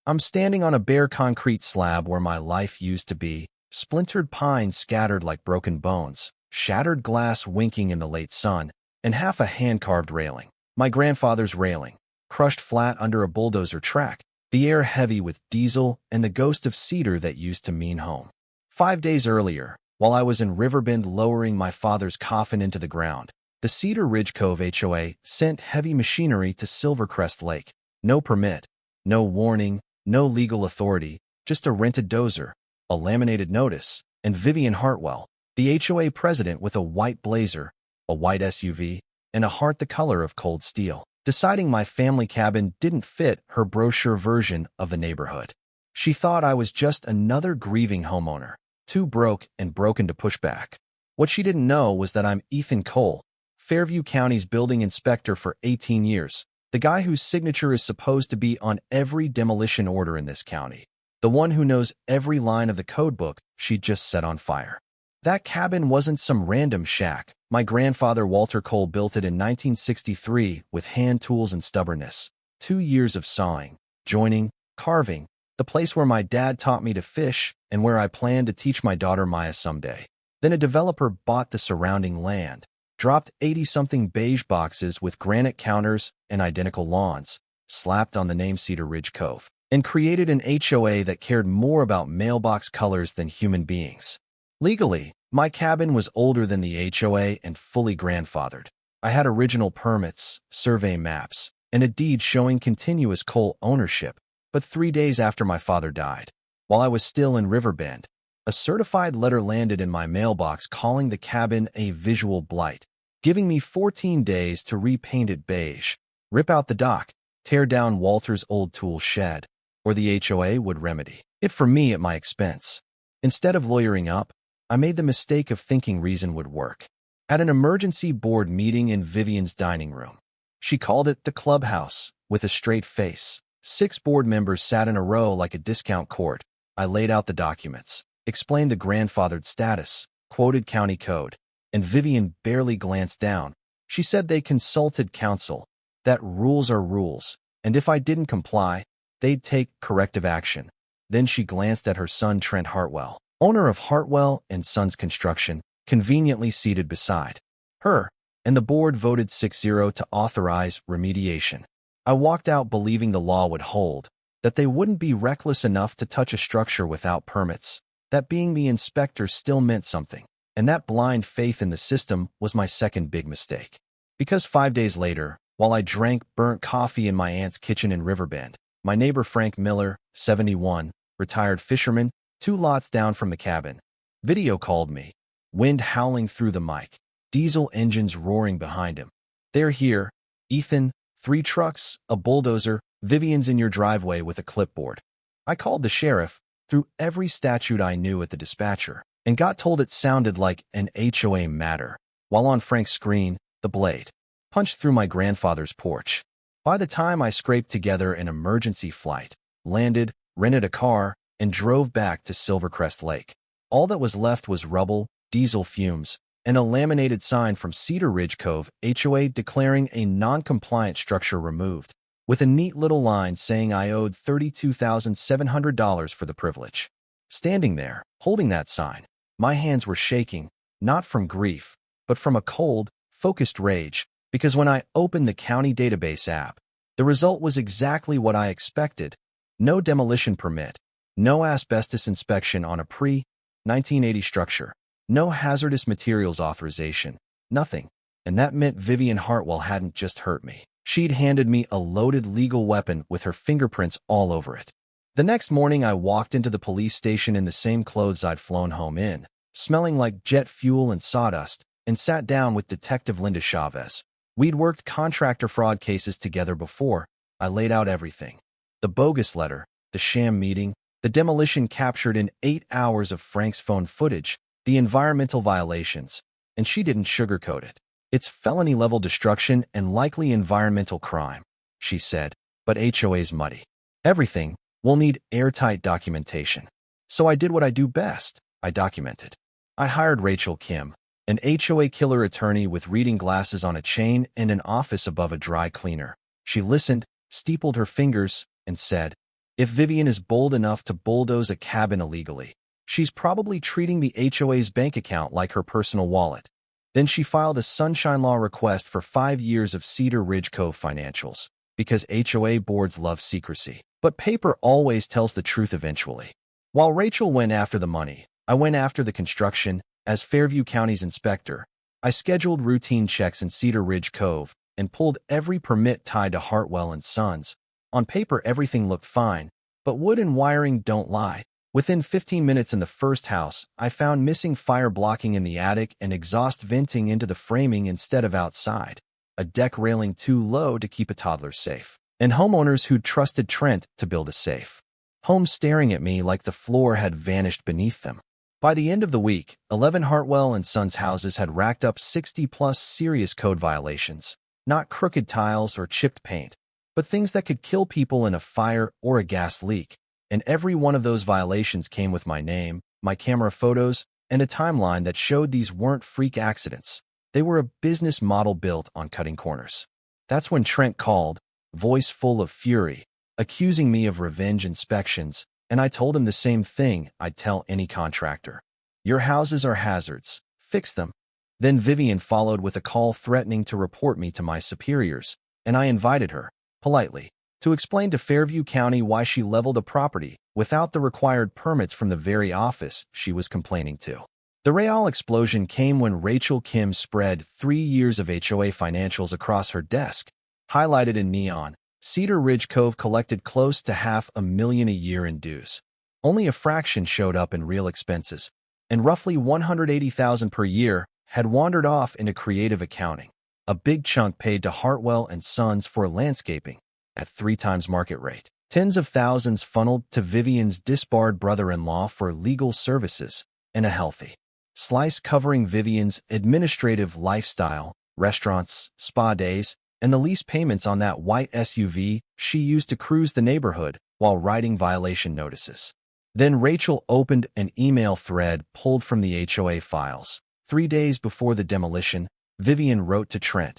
I'm standing on a bare concrete slab where my life used to be, splintered pines scattered like broken bones, shattered glass winking in the late sun, and half a hand-carved railing. My grandfather's railing, crushed flat under a bulldozer track, the air heavy with diesel and the ghost of cedar that used to mean home. 5 days earlier, while I was in Riverbend lowering my father's coffin into the ground, the Cedar Ridge Cove HOA sent heavy machinery to Silvercrest Lake. No permit, no warning, no legal authority, just a rented dozer, a laminated notice, and Vivian Hartwell, the HOA president with a white blazer, a white SUV, and a heart the color of cold steel, deciding my family cabin didn't fit her brochure version of the neighborhood. She thought I was just another grieving homeowner, too broke and broken to push back. What she didn't know was that I'm Ethan Cole, Fairview County's building inspector for 18 years, the guy whose signature is supposed to be on every demolition order in this county, the one who knows every line of the codebook she'd just set on fire. That cabin wasn't some random shack. My grandfather Walter Cole built it in 1963 with hand tools and stubbornness. 2 years of sawing, joining, carving, the place where my dad taught me to fish and where I planned to teach my daughter Maya someday. Then a developer bought the surrounding land, dropped 80-something beige boxes with granite counters and identical lawns, slapped on the name Cedar Ridge Cove, and created an HOA that cared more about mailbox colors than human beings. Legally, my cabin was older than the HOA and fully grandfathered. I had original permits, survey maps, and a deed showing continuous coal ownership. But 3 days after my father died, while I was still in Riverbend, a certified letter landed in my mailbox calling the cabin a visual blight, giving me 14 days to repaint it beige, rip out the dock, tear down Walter's old tool shed, or the HOA would remedy it for me at my expense. Instead of lawyering up, I made the mistake of thinking reason would work. At an emergency board meeting in Vivian's dining room, she called it the clubhouse, with a straight face. 6 board members sat in a row like a discount court. I laid out the documents, explained the grandfathered status, quoted county code, and Vivian barely glanced down. She said they consulted counsel, that rules are rules, and if I didn't comply, they'd take corrective action. Then she glanced at her son Trent Hartwell, owner of Hartwell and Sons Construction, conveniently seated beside her, and the board voted 6-0 to authorize remediation. I walked out believing the law would hold, that they wouldn't be reckless enough to touch a structure without permits, that being the inspector still meant something, and that blind faith in the system was my second big mistake. Because 5 days later, while I drank burnt coffee in my aunt's kitchen in Riverbend, my neighbor Frank Miller, 71, retired fisherman, 2 lots down from the cabin, video called me, wind howling through the mic, diesel engines roaring behind him. They're here, Ethan, 3 trucks, a bulldozer, Vivian's in your driveway with a clipboard. I called the sheriff, threw every statute I knew at the dispatcher, and got told it sounded like an HOA matter, while on Frank's screen, the blade punched through my grandfather's porch. By the time I scraped together an emergency flight, landed, rented a car, and drove back to Silvercrest Lake, all that was left was rubble, diesel fumes, and a laminated sign from Cedar Ridge Cove HOA declaring a non-compliant structure removed, with a neat little line saying I owed $32,700 for the privilege. Standing there, holding that sign, my hands were shaking, not from grief, but from a cold, focused rage, because when I opened the county database app, the result was exactly what I expected. No demolition permit, no asbestos inspection on a pre-1980 structure, no hazardous materials authorization, nothing. And that meant Vivian Hartwell hadn't just hurt me. She'd handed me a loaded legal weapon with her fingerprints all over it. The next morning, I walked into the police station in the same clothes I'd flown home in, smelling like jet fuel and sawdust, and sat down with Detective Linda Chavez. We'd worked contractor fraud cases together before. I laid out everything. The bogus letter, the sham meeting, the demolition captured in 8 hours of Frank's phone footage, the environmental violations, and she didn't sugarcoat it. It's felony-level destruction and likely environmental crime, she said, but HOA's muddy. Everything will need airtight documentation. So I did what I do best. I documented. I hired Rachel Kim, an HOA killer attorney with reading glasses on a chain and an office above a dry cleaner. She listened, steepled her fingers, and said, If Vivian is bold enough to bulldoze a cabin illegally, she's probably treating the HOA's bank account like her personal wallet. Then she filed a sunshine law request for 5 years of Cedar Ridge Cove financials, because HOA boards love secrecy. But paper always tells the truth eventually. While Rachel went after the money, I went after the construction. As Fairview County's inspector, I scheduled routine checks in Cedar Ridge Cove and pulled every permit tied to Hartwell and Sons. On paper, everything looked fine, but wood and wiring don't lie. Within 15 minutes in the first house, I found missing fire blocking in the attic and exhaust venting into the framing instead of outside, a deck railing too low to keep a toddler safe, and homeowners who'd trusted Trent to build a safe home staring at me like the floor had vanished beneath them. By the end of the week, 11 Hartwell and Sons houses had racked up 60-plus serious code violations, not crooked tiles or chipped paint, but things that could kill people in a fire or a gas leak. And every one of those violations came with my name, my camera photos, and a timeline that showed these weren't freak accidents. They were a business model built on cutting corners. That's when Trent called, voice full of fury, accusing me of revenge inspections, and I told him the same thing I'd tell any contractor. Your houses are hazards. Fix them. Then Vivian followed with a call threatening to report me to my superiors, and I invited her, politely, to explain to Fairview County why she leveled a property without the required permits from the very office she was complaining to. The real explosion came when Rachel Kim spread 3 years of HOA financials across her desk, highlighted in neon. Cedar Ridge Cove collected close to $500,000 a year in dues. Only a fraction showed up in real expenses, and roughly $180,000 per year had wandered off into creative accounting. A big chunk paid to Hartwell and Sons for landscaping at 3 times market rate. Tens of thousands funneled to Vivian's disbarred brother-in-law for legal services, and a healthy slice covering Vivian's administrative lifestyle, restaurants, spa days, and the lease payments on that white SUV she used to cruise the neighborhood while writing violation notices. Then Rachel opened an email thread pulled from the HOA files. 3 days before the demolition, Vivian wrote to Trent,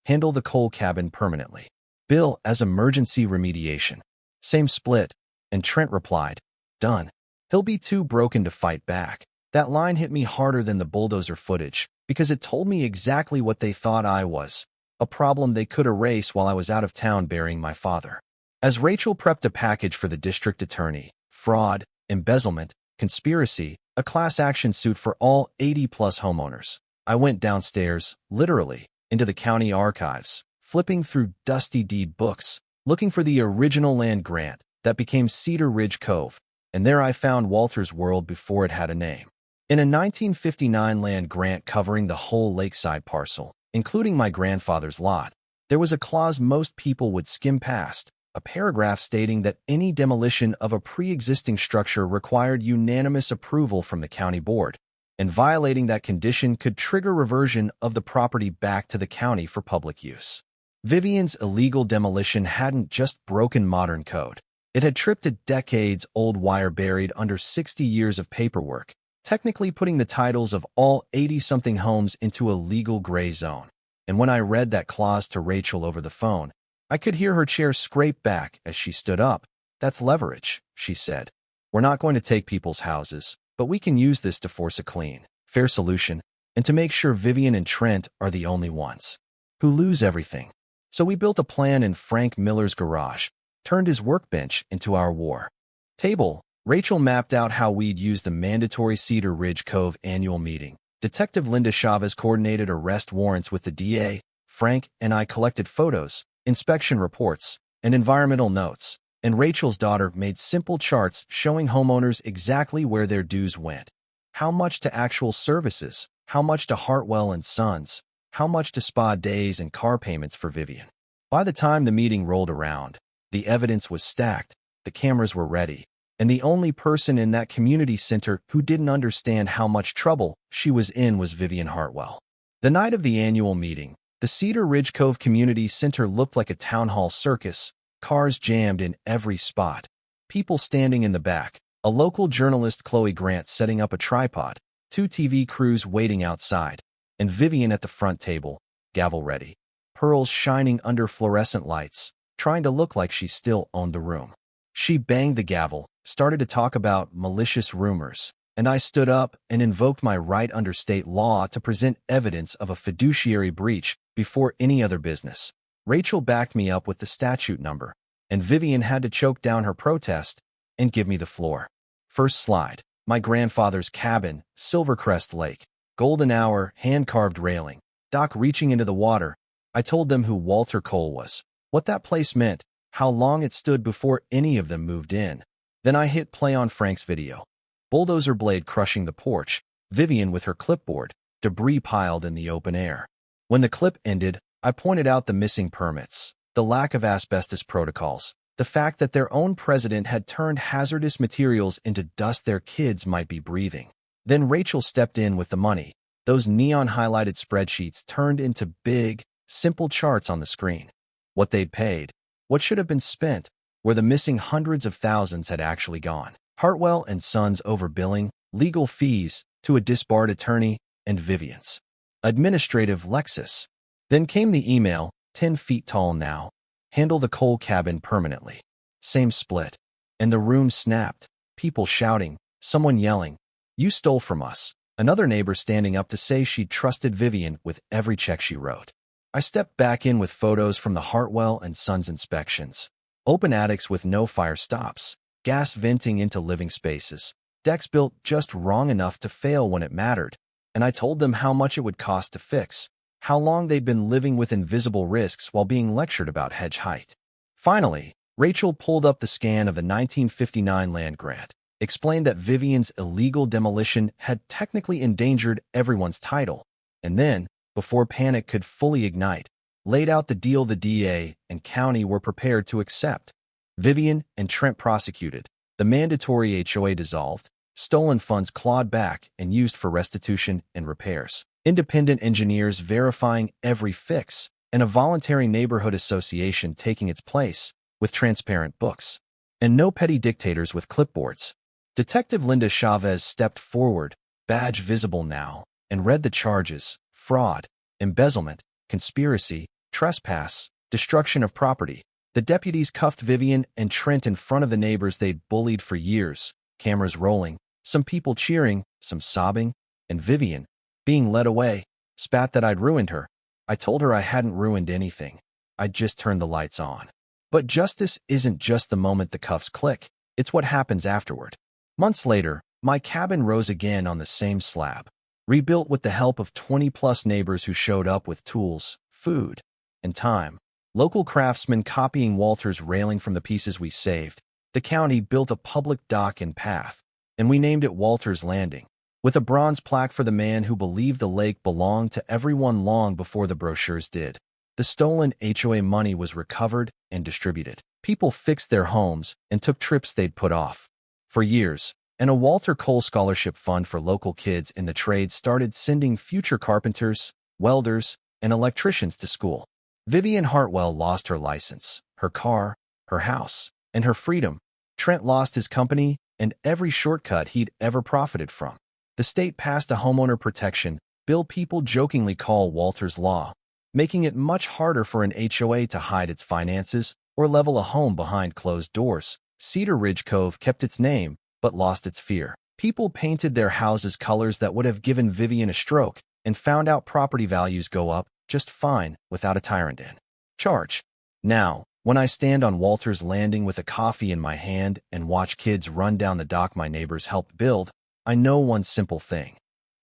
handle the coal cabin permanently. Bill as emergency remediation. Same split, and Trent replied, done. He'll be too broken to fight back. That line hit me harder than the bulldozer footage because it told me exactly what they thought I was. A problem they could erase while I was out of town burying my father. As Rachel prepped a package for the district attorney, fraud, embezzlement, conspiracy, a class action suit for all 80-plus homeowners, I went downstairs, literally, into the county archives, flipping through dusty deed books, looking for the original land grant that became Cedar Ridge Cove, and there I found Walter's World before it had a name. In a 1959 land grant covering the whole Lakeside parcel, including my grandfather's lot, there was a clause most people would skim past, a paragraph stating that any demolition of a pre-existing structure required unanimous approval from the county board, and violating that condition could trigger reversion of the property back to the county for public use. Vivian's illegal demolition hadn't just broken modern code. It had tripped a decades-old wire buried under 60 years of paperwork, technically putting the titles of all 80-something homes into a legal gray zone. And when I read that clause to Rachel over the phone, I could hear her chair scrape back as she stood up. That's leverage, she said. We're not going to take people's houses, but we can use this to force a clean, fair solution, and to make sure Vivian and Trent are the only ones who lose everything. So we built a plan in Frank Miller's garage, turned his workbench into our war table. Rachel mapped out how we'd use the mandatory Cedar Ridge Cove annual meeting. Detective Linda Chavez coordinated arrest warrants with the DA. Frank and I collected photos, inspection reports, and environmental notes. And Rachel's daughter made simple charts showing homeowners exactly where their dues went. How much to actual services, how much to Hartwell and Sons, how much to spa days and car payments for Vivian. By the time the meeting rolled around, the evidence was stacked, the cameras were ready, and the only person in that community center who didn't understand how much trouble she was in was Vivian Hartwell. The night of the annual meeting, the Cedar Ridge Cove Community Center looked like a town hall circus, cars jammed in every spot, people standing in the back, a local journalist Chloe Grant setting up a tripod, 2 TV crews waiting outside, and Vivian at the front table, gavel ready, pearls shining under fluorescent lights, trying to look like she still owned the room. She banged the gavel, started to talk about malicious rumors, and I stood up and invoked my right under state law to present evidence of a fiduciary breach before any other business. Rachel backed me up with the statute number, and Vivian had to choke down her protest and give me the floor. First slide. My grandfather's cabin, Silvercrest Lake. Golden hour, hand-carved railing. Dock reaching into the water. I told them who Walter Cole was, what that place meant, how long it stood before any of them moved in. Then I hit play on Frank's video. Bulldozer blade crushing the porch, Vivian with her clipboard, debris piled in the open air. When the clip ended, I pointed out the missing permits, the lack of asbestos protocols, the fact that their own president had turned hazardous materials into dust their kids might be breathing. Then Rachel stepped in with the money. Those neon-highlighted spreadsheets turned into big, simple charts on the screen. What they'd paid, what should have been spent, where the missing hundreds of thousands had actually gone. Hartwell and Sons overbilling, legal fees to a disbarred attorney, and Vivian's administrative Lexus. Then came the email, 10 feet tall now. Handle the Cole cabin permanently. Same split. And the room snapped. People shouting, someone yelling, "You stole from us." Another neighbor standing up to say she'd trusted Vivian with every check she wrote. I stepped back in with photos from the Hartwell and Sons inspections. Open attics with no fire stops. Gas venting into living spaces. Decks built just wrong enough to fail when it mattered. And I told them how much it would cost to fix. How long they'd been living with invisible risks while being lectured about hedge height. Finally, Rachel pulled up the scan of the 1959 land grant, explained that Vivian's illegal demolition had technically endangered everyone's title, and then, before panic could fully ignite, laid out the deal the DA and county were prepared to accept. Vivian and Trent prosecuted, the mandatory HOA dissolved, stolen funds clawed back and used for restitution and repairs, independent engineers verifying every fix, and a voluntary neighborhood association taking its place with transparent books. And no petty dictators with clipboards. Detective Linda Chavez stepped forward, badge visible now, and read the charges: fraud, embezzlement, conspiracy, trespass, destruction of property. The deputies cuffed Vivian and Trent in front of the neighbors they'd bullied for years, cameras rolling, some people cheering, some sobbing, and Vivian, being led away, spat that I'd ruined her. I told her I hadn't ruined anything. I'd just turned the lights on. But justice isn't just the moment the cuffs click, it's what happens afterward. Months later, my cabin rose again on the same slab, rebuilt with the help of 20-plus neighbors who showed up with tools, food, and time. Local craftsmen copying Walter's railing from the pieces we saved. The county built a public dock and path, and we named it Walter's Landing, with a bronze plaque for the man who believed the lake belonged to everyone long before the brochures did. The stolen HOA money was recovered and distributed. People fixed their homes and took trips they'd put off for years, and a Walter Cole Scholarship Fund for local kids in the trades started sending future carpenters, welders, and electricians to school. Vivian Hartwell lost her license, her car, her house, and her freedom. Trent lost his company and every shortcut he'd ever profited from. The state passed a homeowner protection bill people jokingly call Walter's Law, making it much harder for an HOA to hide its finances or level a home behind closed doors. Cedar Ridge Cove kept its name, but lost its fear. People painted their houses colors that would have given Vivian a stroke and found out property values go up just fine without a tyrant in charge. Now, when I stand on Walter's Landing with a coffee in my hand and watch kids run down the dock my neighbors helped build, I know one simple thing.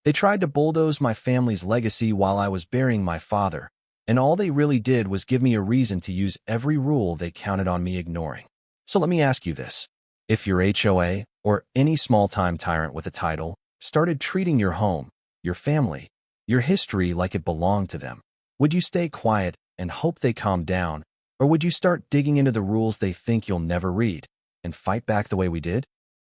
They tried to bulldoze my family's legacy while I was burying my father, and all they really did was give me a reason to use every rule they counted on me ignoring. So let me ask you this. If your HOA, or any small-time tyrant with a title, started treating your home, your family, your history like it belonged to them, would you stay quiet and hope they calm down, or would you start digging into the rules they think you'll never read and fight back the way we did?